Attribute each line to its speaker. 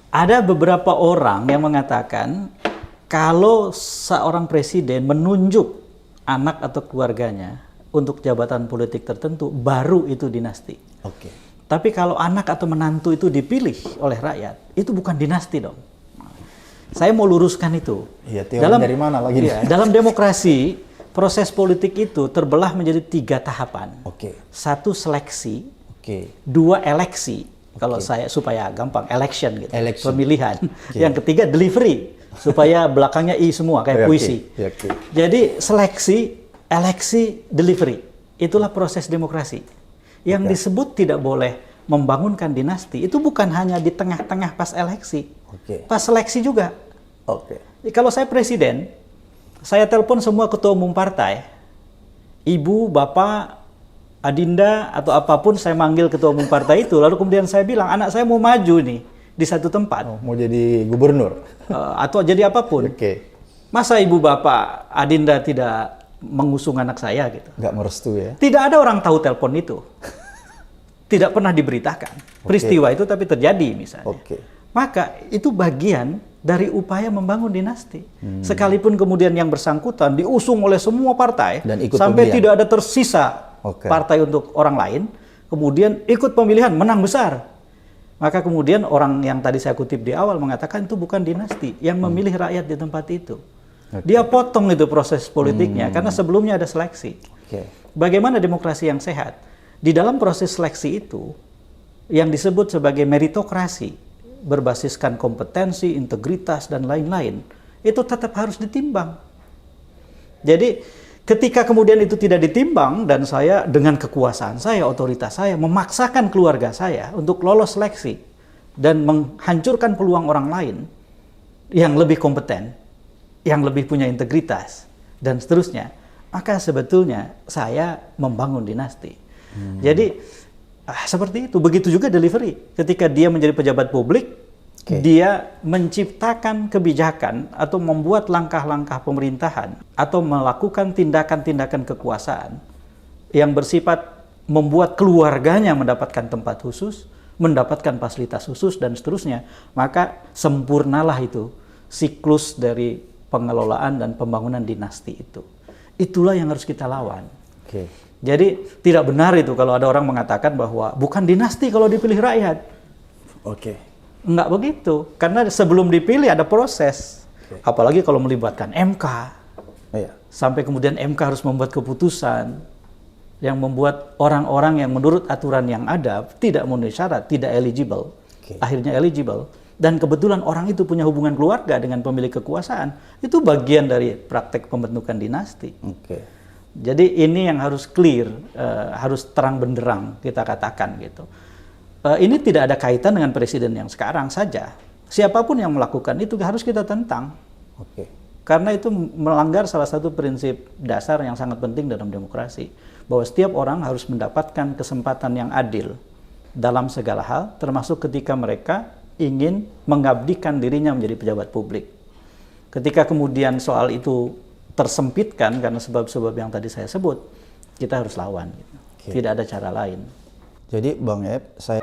Speaker 1: Ada beberapa orang yang mengatakan kalau seorang presiden menunjuk anak atau keluarganya untuk jabatan politik tertentu, baru itu dinasti.
Speaker 2: Oke.
Speaker 1: Tapi kalau anak atau menantu itu dipilih oleh rakyat, itu bukan dinasti dong. Saya mau luruskan itu.
Speaker 2: Iya, teori dari mana lagi?
Speaker 1: Iya, dalam demokrasi, proses politik itu terbelah menjadi 3 tahapan.
Speaker 2: Oke.
Speaker 1: 1 seleksi,
Speaker 2: Oke.
Speaker 1: 2 eleksi. Kalau saya supaya gampang, election gitu.
Speaker 2: Election.
Speaker 1: Pemilihan.
Speaker 2: Oke.
Speaker 1: Yang ketiga delivery, supaya belakangnya i semua kayak puisi.
Speaker 2: Oke.
Speaker 1: Jadi seleksi, eleksi, delivery. Itulah proses demokrasi. Yang disebut tidak boleh membangunkan dinasti itu bukan hanya di tengah-tengah pas eleksi.
Speaker 2: Oke.
Speaker 1: Pas seleksi juga.
Speaker 2: Oke.
Speaker 1: Kalau saya presiden, saya telepon semua ketua umum partai. Ibu, bapak, adinda atau apapun, saya manggil ketua umum partai itu, lalu kemudian saya bilang, anak saya mau maju nih di satu tempat.
Speaker 2: Oh, mau jadi gubernur?
Speaker 1: Atau jadi apapun.
Speaker 2: Oke.
Speaker 1: Masa ibu, bapak, adinda tidak mengusung anak saya gitu?
Speaker 2: Nggak merestui ya?
Speaker 1: Tidak ada orang tahu telepon itu. Tidak pernah diberitakan. Peristiwa itu tapi terjadi misalnya.
Speaker 2: Oke.
Speaker 1: Maka itu bagian dari upaya membangun dinasti. Sekalipun kemudian yang bersangkutan diusung oleh semua partai,
Speaker 2: Dan ikut
Speaker 1: sampai
Speaker 2: pemilihan.
Speaker 1: tidak ada tersisa
Speaker 2: Oke.
Speaker 1: partai untuk orang lain, kemudian ikut pemilihan, menang besar. Maka kemudian orang yang tadi saya kutip di awal mengatakan itu bukan dinasti, yang memilih rakyat di tempat itu. Dia potong itu proses politiknya, karena sebelumnya ada seleksi.
Speaker 2: Oke.
Speaker 1: Bagaimana demokrasi yang sehat? Di dalam proses seleksi itu, yang disebut sebagai meritokrasi, berbasiskan kompetensi, integritas, dan lain-lain, itu tetap harus ditimbang. Jadi, ketika kemudian itu tidak ditimbang, dan saya dengan kekuasaan saya, otoritas saya, memaksakan keluarga saya untuk lolos seleksi, dan menghancurkan peluang orang lain yang lebih kompeten, yang lebih punya integritas, dan seterusnya, maka sebetulnya saya membangun dinasti. Jadi seperti itu. Begitu juga delivery. Ketika dia menjadi pejabat publik, dia menciptakan kebijakan atau membuat langkah-langkah pemerintahan atau melakukan tindakan-tindakan kekuasaan yang bersifat membuat keluarganya mendapatkan tempat khusus, mendapatkan fasilitas khusus, dan seterusnya. Maka sempurnalah itu siklus dari pengelolaan dan pembangunan dinasti itu. Itulah yang harus kita lawan.
Speaker 2: Oke.
Speaker 1: Jadi tidak benar itu kalau ada orang mengatakan bahwa bukan dinasti kalau dipilih rakyat.
Speaker 2: Oke.
Speaker 1: Enggak begitu, karena sebelum dipilih ada proses. Apalagi kalau melibatkan MK.
Speaker 2: Iya.
Speaker 1: Sampai kemudian MK harus membuat keputusan yang membuat orang-orang yang menurut aturan yang ada tidak memenuhi syarat, tidak eligible. Akhirnya eligible. Dan kebetulan orang itu punya hubungan keluarga dengan pemilik kekuasaan. Itu bagian dari praktek pembentukan dinasti.
Speaker 2: Oke.
Speaker 1: Jadi ini yang harus clear, harus terang benderang kita katakan gitu. Ini tidak ada kaitan dengan presiden yang sekarang saja. Siapapun yang melakukan itu harus kita tentang.
Speaker 2: Oke.
Speaker 1: Karena itu melanggar salah satu prinsip dasar yang sangat penting dalam demokrasi. Bahwa setiap orang harus mendapatkan kesempatan yang adil dalam segala hal, termasuk ketika mereka ingin mengabdikan dirinya menjadi pejabat publik. Ketika kemudian soal itu tersempitkan karena sebab-sebab yang tadi saya sebut, kita harus lawan. Tidak ada cara lain.
Speaker 2: Jadi Bang Ep, saya